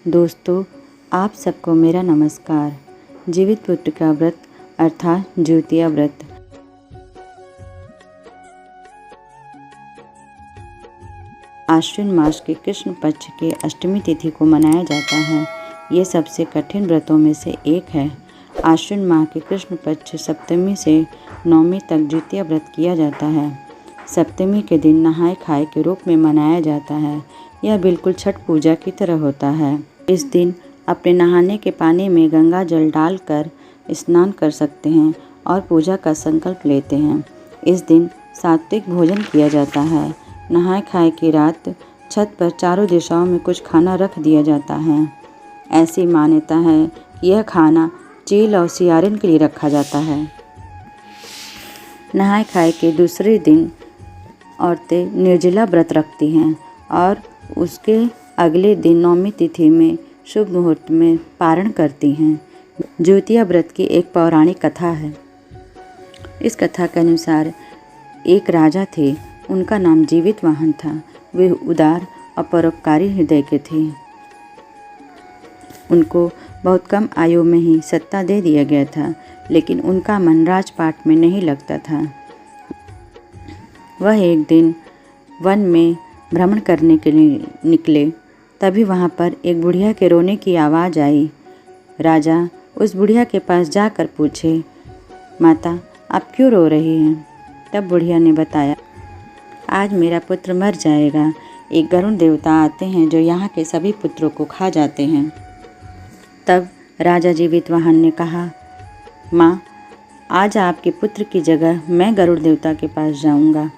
दोस्तों, आप सबको मेरा नमस्कार। जीवित पुत्र का व्रत अर्थात ज्योतिया व्रत। आश्विन मास के कृष्ण पक्ष के अष्टमी तिथि को मनाया जाता है। ये सबसे कठिन व्रतों में से एक है। आश्विन माह के कृष्ण पक्ष सप्तमी से नवमी तक ज्योतिया व्रत किया जाता है। सप्तमी के दिन नहाय खाए के रूप में मनाया जाता है। यह बिल्कुल छठ पूजा की तरह होता है। इस दिन अपने नहाने के पानी में गंगा जल डालकर स्नान कर सकते हैं और पूजा का संकल्प लेते हैं। इस दिन सात्विक भोजन किया जाता है। नहाय खाए की रात छत पर चारों दिशाओं में कुछ खाना रख दिया जाता है। ऐसी मान्यता है कि यह खाना चील और सियारिन के लिए रखा जाता है। नहाय खाए के दूसरे दिन औरतें निर्जला व्रत रखती हैं और उसके अगले दिन नवमी तिथि में शुभ मुहूर्त में पारण करती हैं। ज्योतिया व्रत की एक पौराणिक कथा है। इस कथा के अनुसार एक राजा थे। उनका नाम जीवित वाहन था। वे उदार और परोपकारी हृदय के थे। उनको बहुत कम आयु में ही सत्ता दे दिया गया था, लेकिन उनका मन राजपाट में नहीं लगता था। वह एक दिन वन में भ्रमण करने के लिए निकले। तभी वहाँ पर एक बुढ़िया के रोने की आवाज़ आई। राजा उस बुढ़िया के पास जाकर पूछे, माता आप क्यों रो रही हैं? तब बुढ़िया ने बताया, आज मेरा पुत्र मर जाएगा। एक गरुड़ देवता आते हैं जो यहाँ के सभी पुत्रों को खा जाते हैं। तब राजा जीवित वाहन ने कहा, माँ आज आपके पुत्र की जगह मैं गरुड़ देवता के पास जाऊँगा।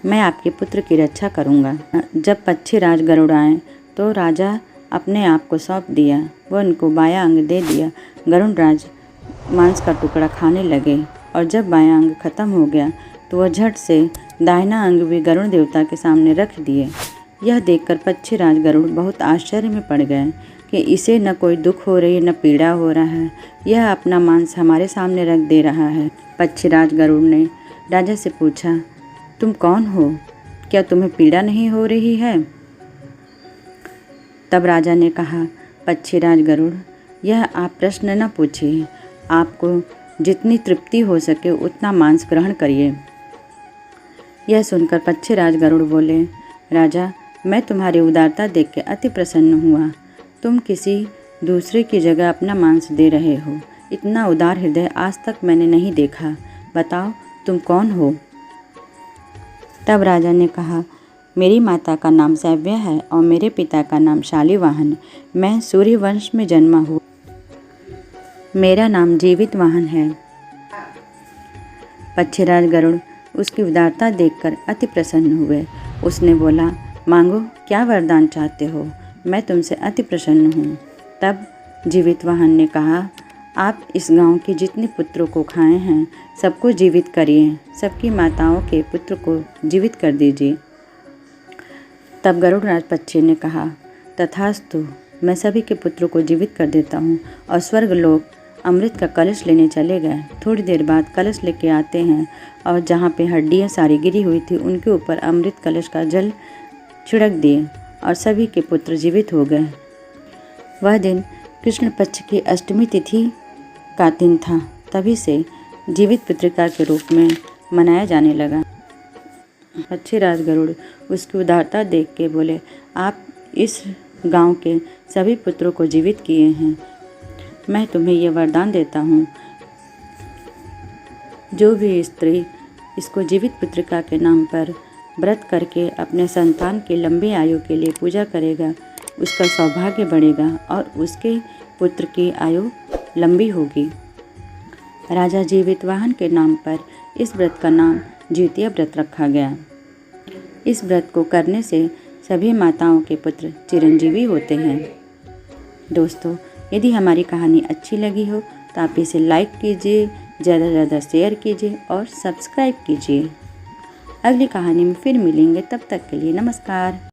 मैं आपके पुत्र की रक्षा करूँगा। जब पक्षीराज गरुड़ आए तो राजा अपने आप को सौंप दिया। वह उनको बायां अंग दे दिया। गरुड़राज मांस का टुकड़ा खाने लगे और जब बायां अंग खत्म हो गया तो वह झट से दाहिना अंग भी गरुड़ देवता के सामने रख दिए। यह देखकर पक्षीराज गरुड़ बहुत आश्चर्य में पड़ गए कि इसे न कोई दुख हो रही न पीड़ा हो रहा है। यह अपना मांस हमारे सामने रख दे रहा है। पक्षीराज गरुड़ ने राजा से पूछा, तुम कौन हो? क्या तुम्हें पीड़ा नहीं हो रही है? तब राजा ने कहा, पक्षीराज गरुड़, यह आप प्रश्न न पूछिए। आपको जितनी तृप्ति हो सके उतना मांस ग्रहण करिए। यह सुनकर पक्षीराज गरुड़ बोले, राजा मैं तुम्हारी उदारता देख के अति प्रसन्न हुआ। तुम किसी दूसरे की जगह अपना मांस दे रहे हो। इतना उदार हृदय आज तक मैंने नहीं देखा। बताओ तुम कौन हो? तब राजा ने कहा, मेरी माता का नाम सैव्य है और मेरे पिता का नाम शालिवाहन। मैं सूर्यवंश में जन्मा हूँ। मेरा नाम जीवित वाहन है। पक्षीराज गरुड़ उसकी उदारता देखकर अति प्रसन्न हुए। उसने बोला, मांगो क्या वरदान चाहते हो? मैं तुमसे अति प्रसन्न हूँ। तब जीवित वाहन ने कहा, आप इस गांव के जितने पुत्रों को खाए हैं सबको जीवित करिए। सबकी माताओं के पुत्र को जीवित कर दीजिए। तब गरुड़राज पक्षी ने कहा, तथास्तु, मैं सभी के पुत्रों को जीवित कर देता हूँ। और स्वर्ग लोग अमृत का कलश लेने चले गए। थोड़ी देर बाद कलश लेके आते हैं और जहाँ पे हड्डियाँ सारी गिरी हुई थी उनके ऊपर अमृत कलश का जल छिड़क दिए और सभी के पुत्र जीवित हो गए। वह दिन कृष्ण पक्ष की अष्टमी तिथि का दिन था। तभी से जीवित पुत्रिका के रूप में मनाया जाने लगा। पक्षीराज गरुड़ उसकी उदारता देख के बोले, आप इस गांव के सभी पुत्रों को जीवित किए हैं। मैं तुम्हें यह वरदान देता हूँ, जो भी स्त्री इसको जीवित पुत्रिका के नाम पर व्रत करके अपने संतान की लंबी आयु के लिए पूजा करेगा, उसका सौभाग्य बढ़ेगा और उसके पुत्र की आयु लंबी होगी। राजा जीवित वाहन के नाम पर इस व्रत का नाम ज्योतिया व्रत रखा गया। इस व्रत को करने से सभी माताओं के पुत्र चिरंजीवी होते हैं। दोस्तों, यदि हमारी कहानी अच्छी लगी हो तो आप इसे लाइक कीजिए, ज़्यादा से ज़्यादा शेयर कीजिए और सब्सक्राइब कीजिए। अगली कहानी में फिर मिलेंगे। तब तक के लिए नमस्कार।